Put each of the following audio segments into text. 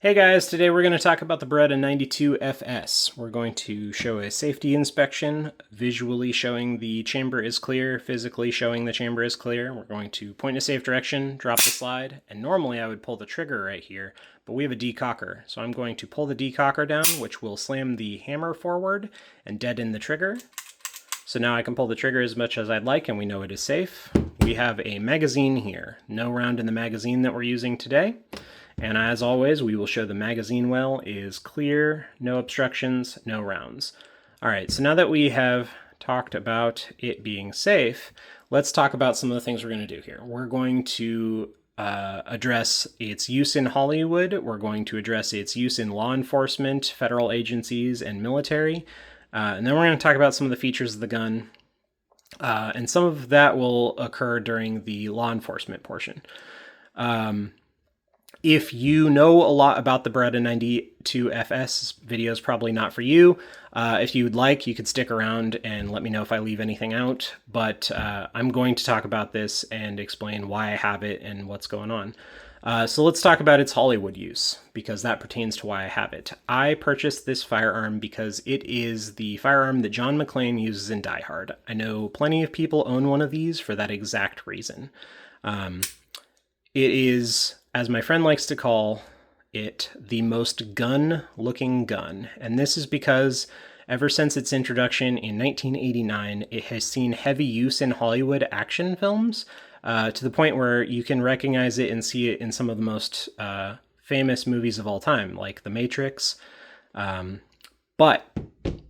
Hey guys, today we're going to talk about the Beretta 92FS. We're going to show a safety inspection, visually showing the chamber is clear, physically showing the chamber is clear. We're going to point in a safe direction, drop the slide, and normally I would pull the trigger right here, but we have a decocker. So I'm going to pull the decocker down, which will slam the hammer forward and deaden the trigger. So now I can pull the trigger as much as I'd like and we know it is safe. We have a magazine here, no round in the magazine that we're using today. And as always, we will show the magazine well is clear, no obstructions, no rounds. All right, so now that we have talked about it being safe, let's talk about some of the things we're going to do here. We're going to address its use in Hollywood. We're going to address its use in law enforcement, federal agencies, and military. And then we're going to talk about some of the features of the gun. And some of that will occur during the law enforcement portion. If you know a lot about the Beretta 92FS, video is probably not for you. If you would like, you could stick around and let me know if I leave anything out. But I'm going to talk about this and explain why I have it and what's going on. So let's talk about its Hollywood use, because that pertains to why I have it. I purchased this firearm because it is the firearm that John McClane uses in Die Hard. I know plenty of people own one of these for that exact reason. It is, as my friend likes to call it, the most gun-looking gun. And this is because ever since its introduction in 1989, it has seen heavy use in Hollywood action films, to the point where you can recognize it and see it in some of the most famous movies of all time, like The Matrix. But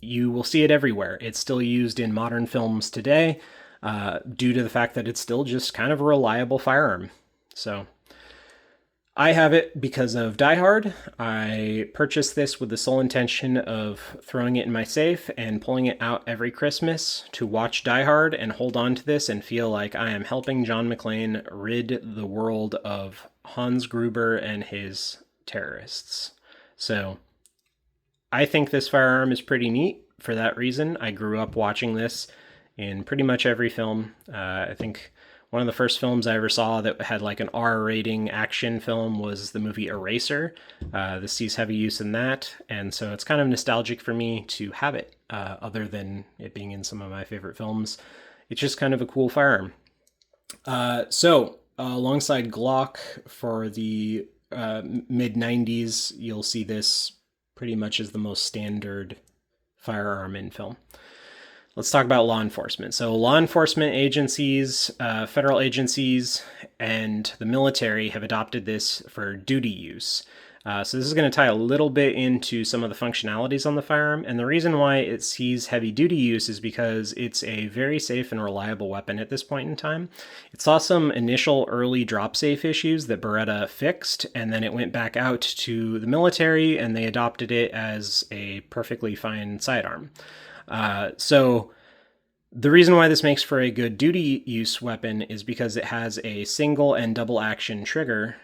you will see it everywhere. It's still used in modern films today, due to the fact that it's still just kind of a reliable firearm. So I have it because of Die Hard. I purchased this with the sole intention of throwing it in my safe and pulling it out every Christmas to watch Die Hard and hold on to this and feel like I am helping John McClane rid the world of Hans Gruber and his terrorists. So I think this firearm is pretty neat for that reason. I grew up watching this in pretty much every film. I think one of the first films I ever saw that had like an R rating action film was the movie Eraser. This sees heavy use in that, and so it's kind of nostalgic for me to have it, other than it being in some of my favorite films. It's just kind of a cool firearm. Alongside Glock for the mid-90s, you'll see this pretty much as the most standard firearm in film. Let's talk about law enforcement. So law enforcement agencies, federal agencies, and the military have adopted this for duty use. So this is going to tie a little bit into some of the functionalities on the firearm. And the reason why it sees heavy duty use is because it's a very safe and reliable weapon at this point in time. It saw some initial early drop safe issues that Beretta fixed, and then it went back out to the military and they adopted it as a perfectly fine sidearm. So the reason why this makes for a good duty use weapon is because it has a single and double action trigger,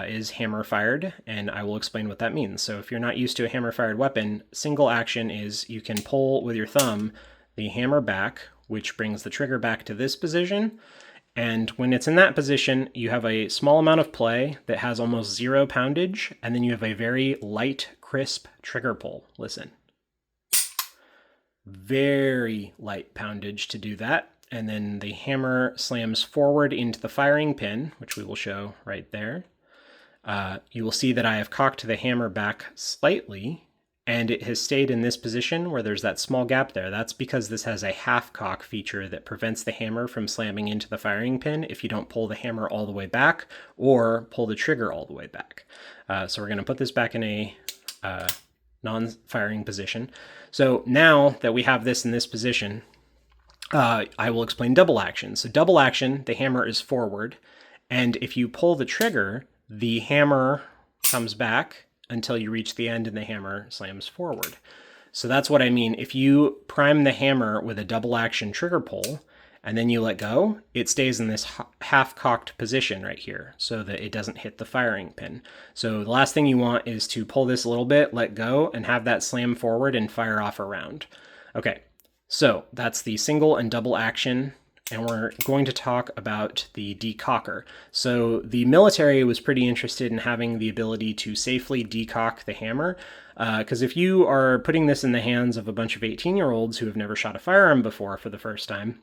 is hammer fired, and I will explain what that means. So if you're not used to a hammer fired weapon, single action is you can pull with your thumb the hammer back, which brings the trigger back to this position. And when it's in that position, you have a small amount of play that has almost zero poundage, and then you have a very light, crisp trigger pull. Listen. Very light poundage to do that. And then the hammer slams forward into the firing pin, which we will show right there. You will see that I have cocked the hammer back slightly, and it has stayed in this position where there's that small gap there. That's because this has a half cock feature that prevents the hammer from slamming into the firing pin if you don't pull the hammer all the way back or pull the trigger all the way back. So we're going to put this back in a non-firing position. So now that we have this in this position, I will explain double action. So double action, the hammer is forward, and if you pull the trigger, the hammer comes back until you reach the end and the hammer slams forward. So that's what I mean. If you prime the hammer with a double action trigger pull, and then you let go, it stays in this half-cocked position right here so that it doesn't hit the firing pin. So the last thing you want is to pull this a little bit, let go, and have that slam forward and fire off a round. Okay, so that's the single and double action and we're going to talk about the decocker. So the military was pretty interested in having the ability to safely decock the hammer, because if you are putting this in the hands of a bunch of 18-year-olds who have never shot a firearm before for the first time,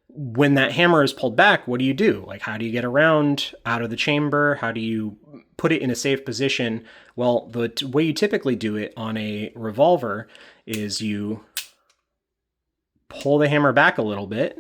when that hammer is pulled back, what do you do? Like, how do you get around out of the chamber? How do you put it in a safe position? Well, the way you typically do it on a revolver is you pull the hammer back a little bit,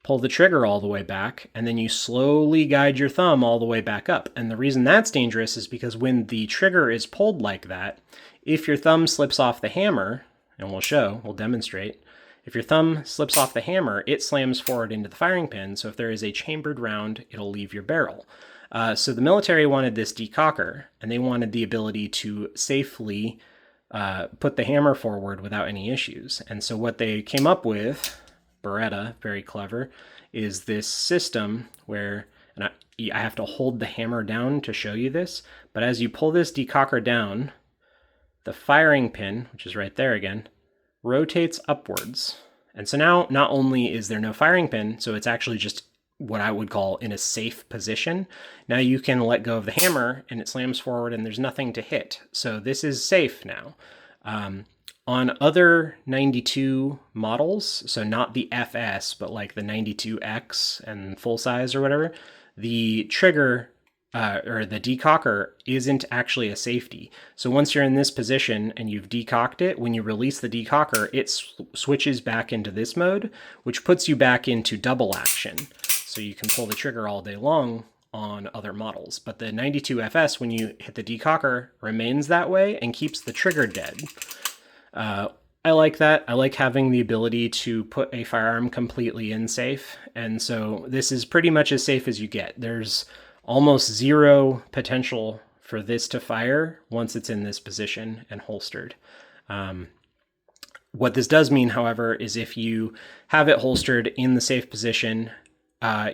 pull the trigger all the way back, and then you slowly guide your thumb all the way back up. And the reason that's dangerous is because when the trigger is pulled like that, if your thumb slips off the hammer, and we'll demonstrate, if your thumb slips off the hammer, it slams forward into the firing pin, so if there is a chambered round, it'll leave your barrel. So the military wanted this decocker, and they wanted the ability to safely put the hammer forward without any issues. And so what they came up with, Beretta, very clever, is this system where, and I have to hold the hammer down to show you this, but as you pull this decocker down, the firing pin, which is right there again, rotates upwards. And so now not only is there no firing pin, so it's actually just what I would call in a safe position. Now you can let go of the hammer and it slams forward and there's nothing to hit. So this is safe now. On other 92 models, so not the FS, but like the 92X and full size or whatever, the trigger or the decocker isn't actually a safety. So once you're in this position and you've decocked it, when you release the decocker, it switches back into this mode, which puts you back into double action. So you can pull the trigger all day long on other models. But the 92FS, when you hit the decocker, remains that way and keeps the trigger dead. I like that. I like having the ability to put a firearm completely in safe. And so this is pretty much as safe as you get. There's almost zero potential for this to fire once it's in this position and holstered. What this does mean, however, is if you have it holstered in the safe position,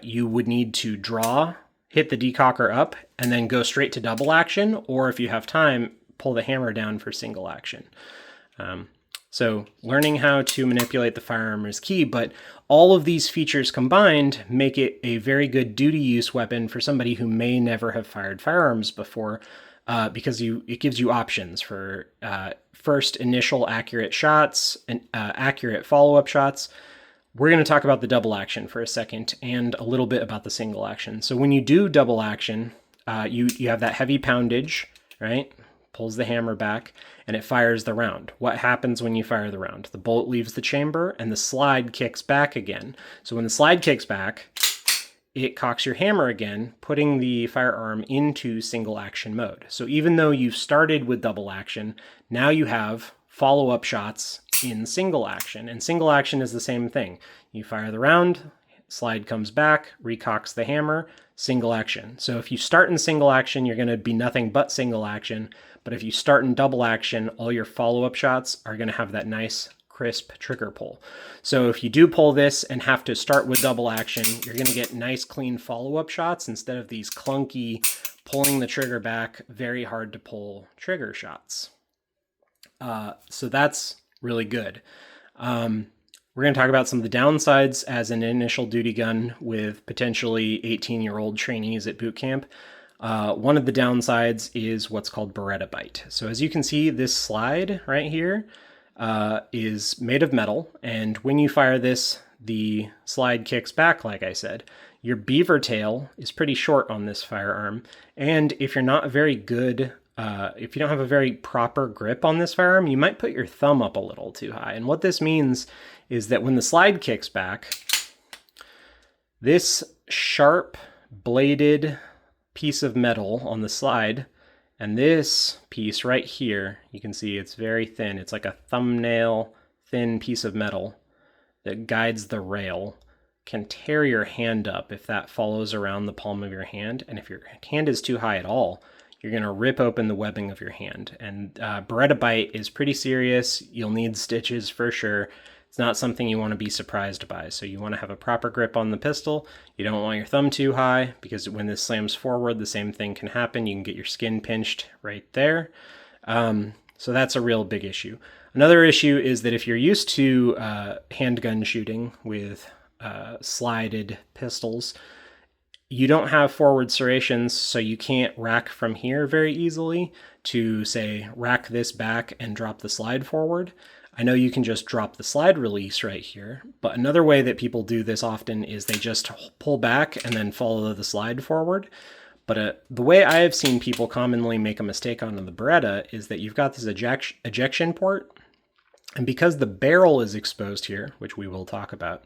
you would need to draw, hit the decocker up, and then go straight to double action, or if you have time, pull the hammer down for single action. So learning how to manipulate the firearm is key, but all of these features combined make it a very good duty use weapon for somebody who may never have fired firearms before, because it gives you options for first initial accurate shots and accurate follow-up shots. We're going to talk about the double action for a second and a little bit about the single action. So when you do double action, you have that heavy poundage, right? Pulls the hammer back, and it fires the round. What happens when you fire the round? The bullet leaves the chamber, and the slide kicks back again. So when the slide kicks back, it cocks your hammer again, putting the firearm into single action mode. So even though you've started with double action, now you have follow-up shots in single action, and single action is the same thing. You fire the round, slide comes back, recocks the hammer, single action. So if you start in single action, you're going to be nothing but single action. But if you start in double action, all your follow-up shots are going to have that nice, crisp trigger pull. So if you do pull this and have to start with double action, you're going to get nice, clean follow-up shots instead of these clunky, pulling the trigger back, very hard to pull trigger shots. So that's really good. We're going to talk about some of the downsides as an initial duty gun with potentially 18-year-old trainees at boot camp. One of the downsides is what's called Beretta bite. So as you can see, this slide right here is made of metal, and when you fire this, the slide kicks back, like I said. Your beaver tail is pretty short on this firearm, and if you're not very good, if you don't have a very proper grip on this firearm, you might put your thumb up a little too high. And what this means is that when the slide kicks back, this sharp bladed piece of metal on the slide and this piece right here, you can see it's very thin. It's like a thumbnail thin piece of metal that guides the rail, can tear your hand up if that follows around the palm of your hand. And if your hand is too high at all, you're going to rip open the webbing of your hand. And Beretta bite is pretty serious. You'll need stitches for sure. It's not something you want to be surprised by. So you want to have a proper grip on the pistol. You don't want your thumb too high, because when this slams forward, the same thing can happen. You can get your skin pinched right there. So that's a real big issue. Another issue is that if you're used to handgun shooting with slided pistols, you don't have forward serrations, so you can't rack from here very easily to, say, rack this back and drop the slide forward. I know you can just drop the slide release right here, but another way that people do this often is they just pull back and then follow the slide forward. But the way I have seen people commonly make a mistake on the Beretta is that you've got this ejection port, and because the barrel is exposed here, which we will talk about,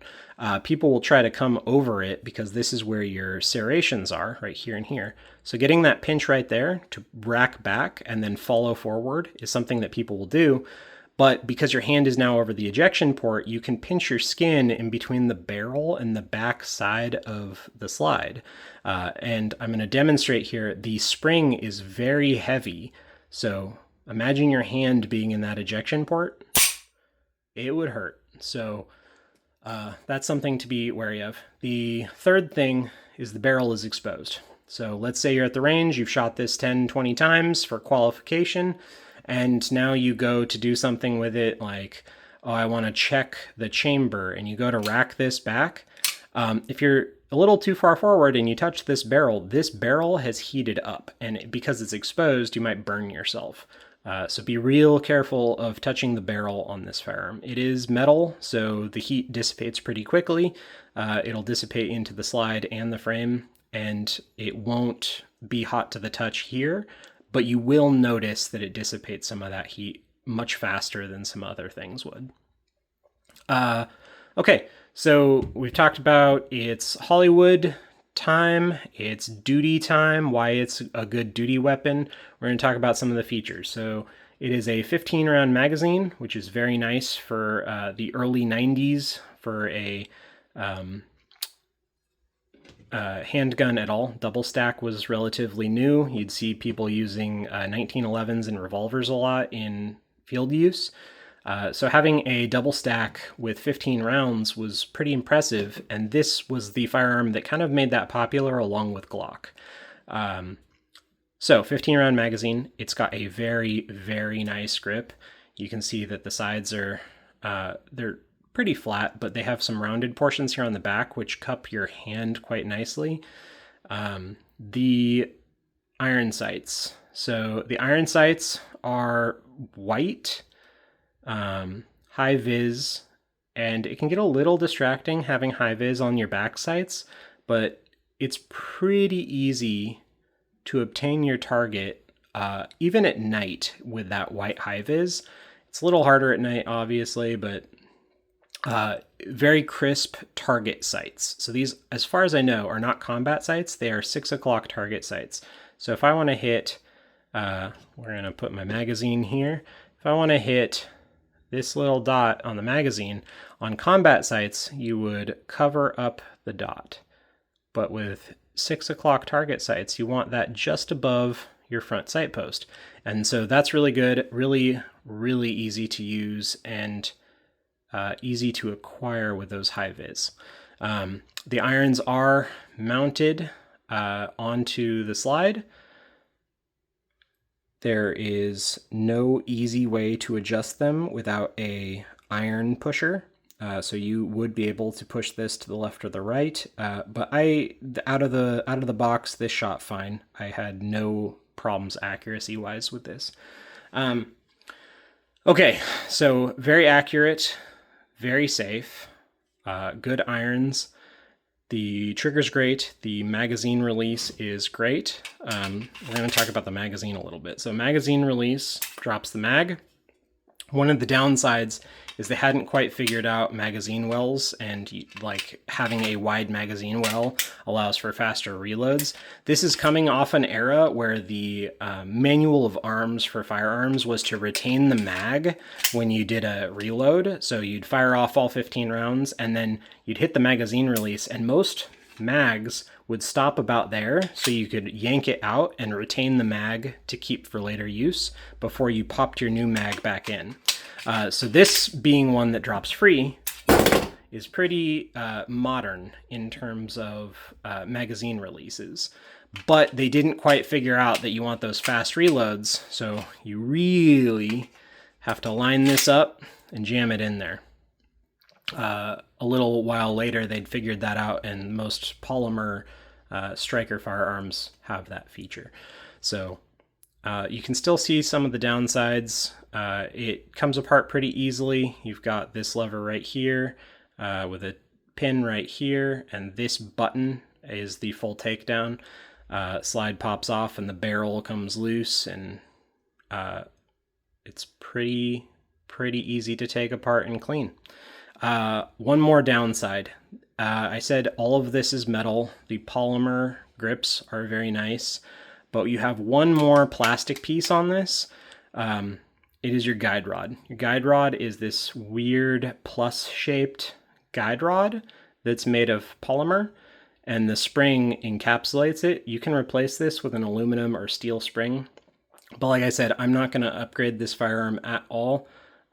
people will try to come over it because this is where your serrations are, right here and here. So getting that pinch right there to rack back and then follow forward is something that people will do. But because your hand is now over the ejection port, you can pinch your skin in between the barrel and the back side of the slide. And I'm going to demonstrate here. The spring is very heavy. So imagine your hand being in that ejection port. It would hurt. So that's something to be wary of. The third thing is the barrel is exposed. So let's say you're at the range, you've shot this 10, 20 times for qualification, and now you go to do something with it like, oh, I want to check the chamber, and you go to rack this back. If you're a little too far forward and you touch this barrel has heated up, and because it's exposed, you might burn yourself. So be real careful of touching the barrel on this firearm. It is metal, so the heat dissipates pretty quickly. It'll dissipate into the slide and the frame, and it won't be hot to the touch here, but you will notice that it dissipates some of that heat much faster than some other things would. Okay, so we've talked about its Hollywood time, its duty time, why it's a good duty weapon. We're going to talk about some of the features. So it is a 15-round magazine, which is very nice for the early 90s for a handgun at all. Double stack was relatively new. You'd see people using 1911s and revolvers a lot in field use. So having a double stack with 15 rounds was pretty impressive, and this was the firearm that kind of made that popular along with Glock. So 15-round magazine, it's got a very, very nice grip. You can see that the sides are, they're pretty flat, but they have some rounded portions here on the back, which cup your hand quite nicely. The iron sights. So the iron sights are white, high vis, and it can get a little distracting having high vis on your back sights, but it's pretty easy to obtain your target even at night with that white high vis. It's a little harder at night, obviously, but very crisp target sights. So these, as far as I know, are not combat sights. They are 6 o'clock target sights. So if I want to hit, we're going to put my magazine here. If I want to hit this little dot on the magazine, on combat sights, you would cover up the dot. But with 6 o'clock target sights, you want that just above your front sight post. And so that's really good, really, really easy to use, and easy to acquire with those high vis. The irons are mounted onto the slide. There is no easy way to adjust them without a iron pusher. So you would be able to push this to the left or the right. But out of the box, this shot fine. I had no problems accuracy-wise with this. Okay, so very accurate, very safe, good irons. The trigger's great. The magazine release is great. We're going to talk about the magazine a little bit. So magazine release drops the mag. One of the downsides is they hadn't quite figured out magazine wells, and like having a wide magazine well allows for faster reloads. This is coming off an era where the manual of arms for firearms was to retain the mag when you did a reload. So you'd fire off all 15 rounds and then you'd hit the magazine release, and most mags would stop about there, so you could yank it out and retain the mag to keep for later use before you popped your new mag back in. So this being one that drops free is pretty modern in terms of magazine releases. but they didn't quite figure out that you want those fast reloads, so you really have to line this up and jam it in there. A little while later, they'd figured that out, and most polymer striker firearms have that feature. So you can still see some of the downsides. It comes apart pretty easily. You've got this lever right here with a pin right here, and this button is the full takedown. Slide pops off and the barrel comes loose, and it's pretty easy to take apart and clean. One more downside. I said all of this is metal. The polymer grips are very nice, but you have one more plastic piece on this. It is your guide rod. Your guide rod is this weird plus-shaped guide rod that's made of polymer, and the spring encapsulates it. You can replace this with an aluminum or steel spring, but like I said, I'm not going to upgrade this firearm at all.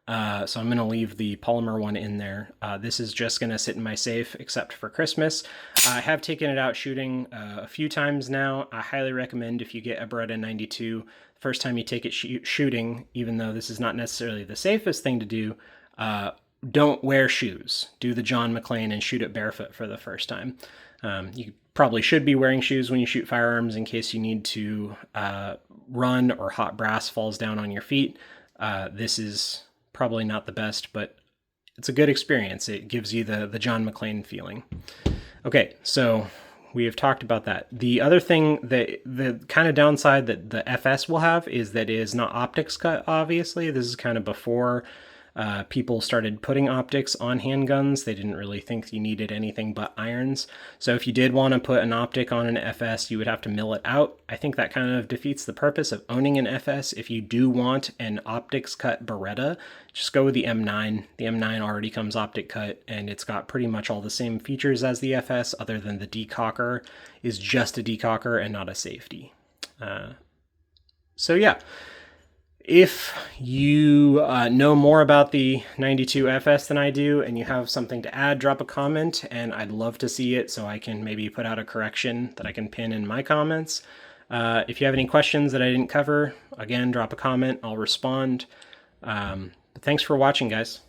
So I'm going to leave the polymer one in there. This is just going to sit in my safe, except for Christmas. I have taken it out shooting a few times now. I highly recommend, if you get a Beretta 92, first time you take it shooting, even though this is not necessarily the safest thing to do, don't wear shoes. Do the John McClane and shoot it barefoot for the first time. You probably should be wearing shoes when you shoot firearms in case you need to run or hot brass falls down on your feet. This is probably not the best, but it's a good experience. It gives you the John McClane feeling. Okay, so we have talked about that. The other thing, the kind of downside that the FS will have is that it is not optics cut, obviously. This is kind of before people started putting optics on handguns. They didn't really think you needed anything but irons. So if you did want to put an optic on an FS, you would have to mill it out. I think that kind of defeats the purpose of owning an FS. If you do want an optics cut Beretta, just go with the M9. The M9 already comes optic cut, and it's got pretty much all the same features as the FS, other than the decocker is just a decocker and not a safety. So yeah. If you know more about the 92FS than I do and you have something to add, drop a comment, and I'd love to see it so I can maybe put out a correction that I can pin in my comments. If you have any questions that I didn't cover, again, drop a comment. I'll respond. But thanks for watching, guys.